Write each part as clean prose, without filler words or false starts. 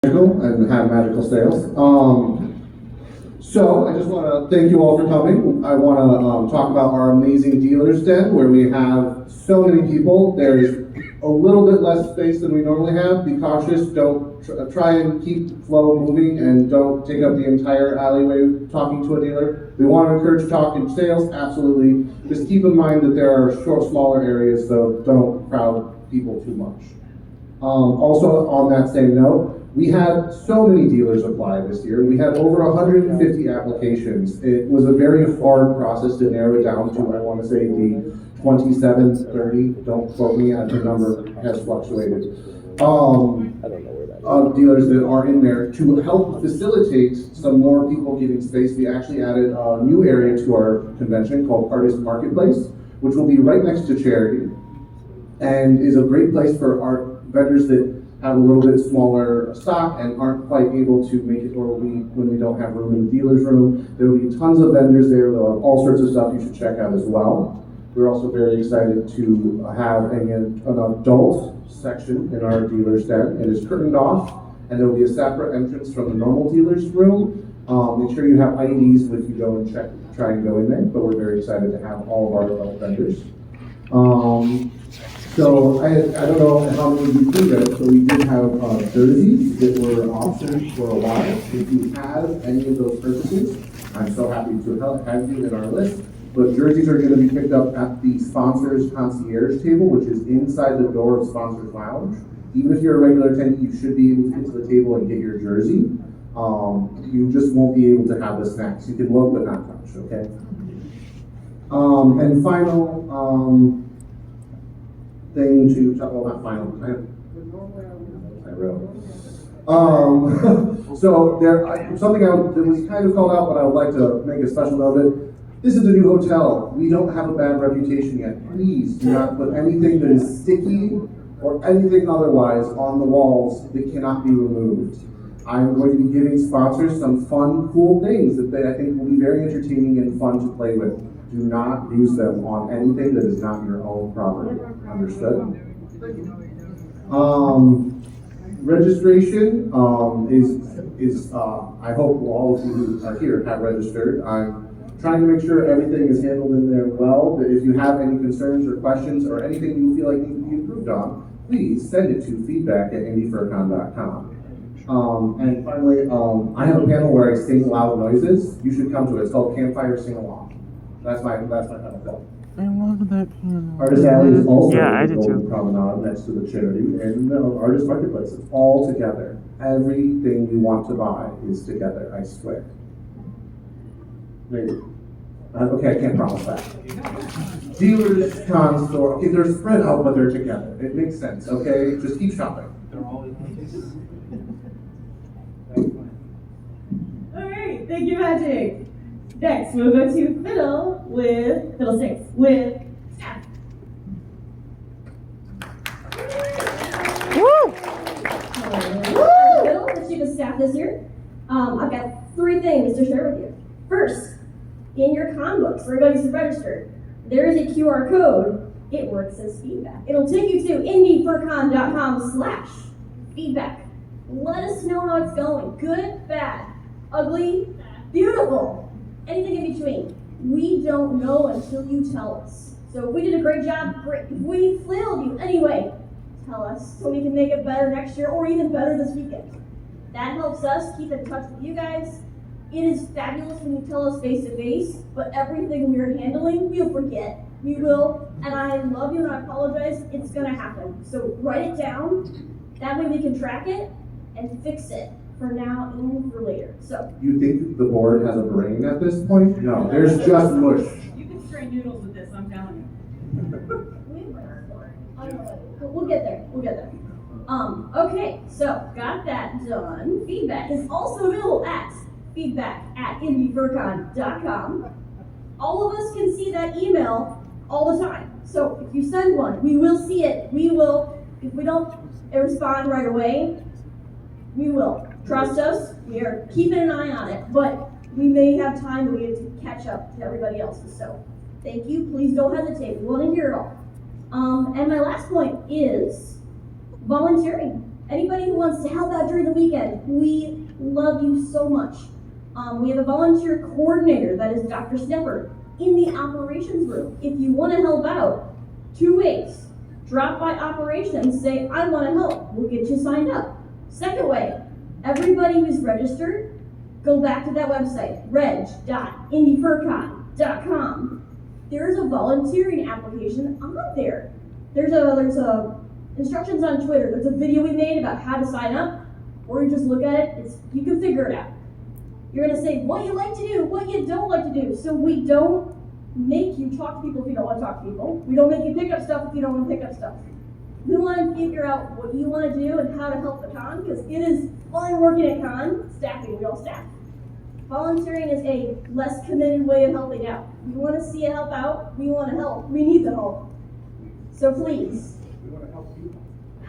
And have magical sales. So I just want to thank you all for coming. I want to talk about our amazing dealers den where we have so many people. There's a little bit less space than we normally have. Be cautious. Don't try and keep flow moving and don't take up the entire alleyway talking to a dealer. We want to encourage talk and sales, absolutely. Just keep in mind that there are smaller areas, so don't crowd people too much. Also, on that same note, we had so many dealers apply this year. We had over 150 applications. It was a very hard process to narrow it down to, I want to say, the 27, 30, don't quote me, the number has fluctuated, of dealers that are in there. To help facilitate some more people getting space, we actually added a new area to our convention called Artist Marketplace, which will be right next to Charity, and is a great place for art vendors that have a little bit smaller stock and aren't quite able to make it, or when we don't have room in the dealer's room. There will be tons of vendors there. They'll have all sorts of stuff you should check out as well. We're also very excited to have an adult section in our dealer's den. It is curtained off, and there will be a separate entrance from the normal dealer's room. Make sure you have IDs if you go and try and go in there, but we're very excited to have all of our adult vendors. So I don't know how many of you do that, so we did have jerseys that were options for a while. If you have any of those purchases, I'm so happy to have you in our list. But jerseys are going to be picked up at the sponsors concierge table, which is inside the door of Sponsors Lounge. Even if you're a regular attendee, you should be able to get to the table and get your jersey. You just won't be able to have the snacks. You can look but not touch, okay? And final thing to talk about, not final. I wrote. So something that was kind of called out, but I would like to make a special note of it. This is a new hotel. We don't have a bad reputation yet. Please do not put anything that is sticky or anything otherwise on the walls that cannot be removed. I'm going to be giving sponsors some fun, cool things that I think will be very entertaining and fun to play with. Do not use them on anything that is not your own property. Understood? Registration is I hope all of you who are here have registered. I'm trying to make sure everything is handled in there well, but if you have any concerns or questions or anything you feel like needs to be improved on, please send it to feedback@IndyFurCon.com. And finally, I have a panel where I sing loud noises. You should come to it. It's called Campfire Sing Along. That's my kind of film. I love that panel. Artist Alley is also I the do Golden too. Promenade next to the Charity and the Artist Marketplace. It's all together. Everything you want to buy is together, I swear. Maybe. Okay, I can't promise that. Dealers, con store, okay, they're spread out, but they're together. It makes sense, okay? Just keep shopping. Alright, thank you, Magic. Next, we'll go to Fiddlesticks with staff. Woo! Fiddle, the chief of staff this year. I've got 3 things to share with you. First, in your con books, for everybody who's registered, there is a QR code. It works as feedback. It'll take you to IndyFurCon.com/feedback. Let us know how it's going. Good, bad, ugly, beautiful, anything in between. We don't know until you tell us. So if we did a great job, great. If we flailed you anyway, tell us so we can make it better next year or even better this weekend. That helps us keep in touch with you guys. It is fabulous when you tell us face to face, but everything we're handling, we'll forget. We will, and I love you and I apologize. It's gonna happen. So write it down. That way we can track it and fix it for now and for later. So. You think the board has a brain at this point? No, there's just mush. You can strain noodles with this, I'm telling you. We'll get there. We'll get there. Okay, so got that done. Feedback is also available at feedback@IndyFurCon.com. All of us can see that email all the time. So if you send one, we will see it. We will, if we don't respond right away, we will. Trust us, we are keeping an eye on it, but we may have time and we have to catch up to everybody else's. So thank you, please don't hesitate. We want to hear it all. And my last point is volunteering. Anybody who wants to help out during the weekend, we love you so much. We have a volunteer coordinator, that is Dr. Snepper, in the operations room. If you want to help out, 2 ways. Drop by operations, say, I want to help. We'll get you signed up. Second way, everybody who's registered, go back to that website, reg.indyfurcon.com. There's a volunteering application on there. There's a instructions on Twitter. There's a video we made about how to sign up, or you just look at it. You can figure it out. You're gonna say what you like to do, what you don't like to do. So we don't make you talk to people if you don't want to talk to people. We don't make you pick up stuff if you don't want to pick up stuff. We want to figure out what you want to do and how to help the con, because it is fun working at con. Staffing, we all staff. Volunteering is a less committed way of helping out. We want to see it help out. We want to help. We need the help. So please, We want to help you.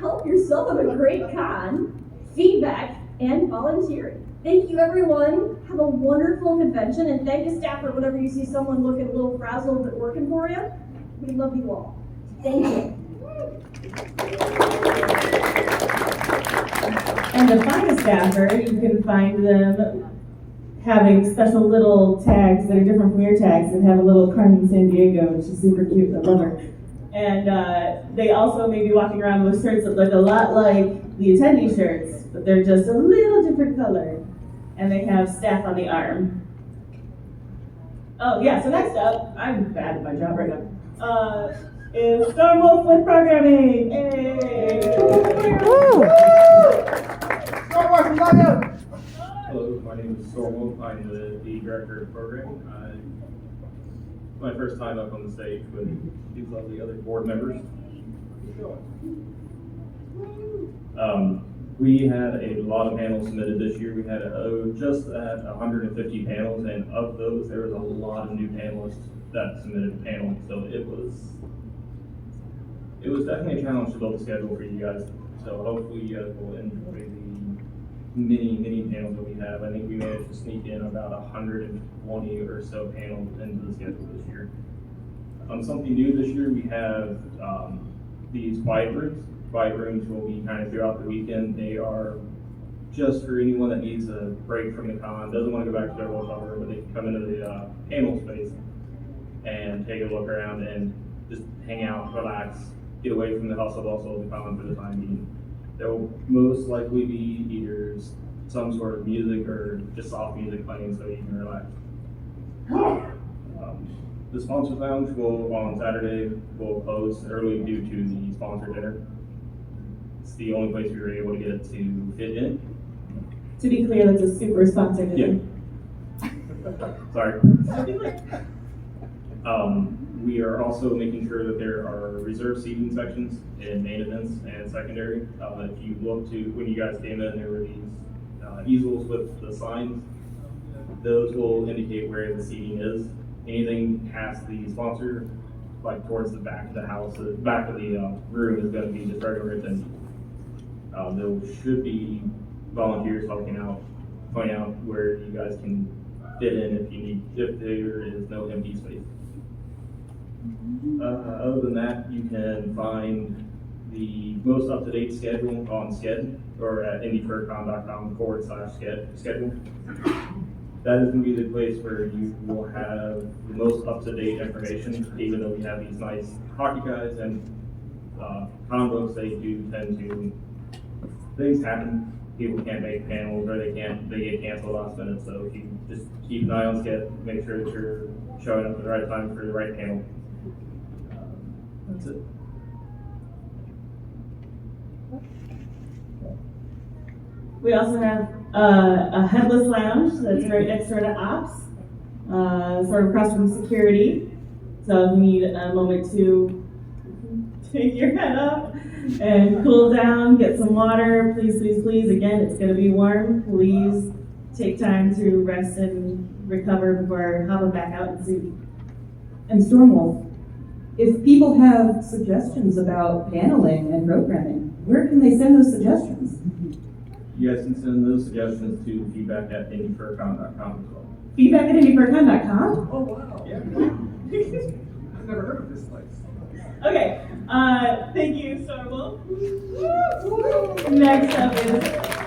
help yourself have a great con, feedback, and volunteering. Thank you, everyone. Have a wonderful convention, and thank you, staffer, whenever you see someone looking a little frazzled but working for you. We love you all. Thank you. And to find a staffer, you can find them having special little tags that are different from your tags that have a little Carmen San Diego, and she's super cute. I love her. And they also may be walking around with shirts that look a lot like the attendee shirts, but they're just a little different color. And they have staff on the arm. Oh yeah, so next up, I'm bad at my job right now, is Storm Wolf with programming. Hey! Hello, my name is Storm Wolf. I'm the director of programming. It's my first time up on the stage with these lovely other board members. We had a lot of panels submitted this year. We had just at 150 panels, and of those, there was a lot of new panelists that submitted a panel. So it was definitely a challenge to build a schedule for you guys. So hopefully you guys will enjoy the many panels that we have. I think we managed to sneak in about 120 or so panels into the schedule this year. Something new this year, we have these quiet rooms. Quiet rooms will be kind of throughout the weekend. They are just for anyone that needs a break from the con, doesn't want to go back to their hotel room, but they can come into the panel space and take a look around and just hang out, relax, get away from the hustle bustle of the con for the time being. There will most likely be either some sort of music or just soft music playing so you can relax. The sponsor lounge will, on Saturday, will close early due to the sponsor dinner. It's the only place we were able to get it to fit in. To be clear, that's a super sponsored dinner. Sorry. We are also making sure that there are reserved seating sections in main events and secondary. If you look to, when you guys came in, there were these easels with the signs. Those will indicate where the seating is. Anything past the sponsor, like towards the back of the house, the back of the room is going to be just regular attendees. There should be volunteers helping out, pointing out where you guys can fit in if there is no empty space. Other than that, you can find the most up-to-date schedule on Sked or at IndyFurCon.com/schedule. That is going to be the place where you will have the most up-to-date information, even though we have these nice hockey guys and con books, they do tend to, things happen. People can't make panels or they get canceled last minute. So if you just keep an eye on Sked, make sure that you're showing up at the right time for the right panel. That's it. We also have a headless lounge that's right next door to ops, sort of across from security. So if you need a moment to take your head up and cool down, get some water, please. Again, it's going to be warm. Please take time to rest and recover before hopping back out and see. And Stormwolf, if people have suggestions about paneling and programming, where can they send those suggestions? You guys can send those suggestions to feedback@IndyFurCon.com as well. Feedback@IndyFurCon.com? Oh, wow. Yeah. I've never heard of this place. Okay, thank you, Stormwolf. Next up is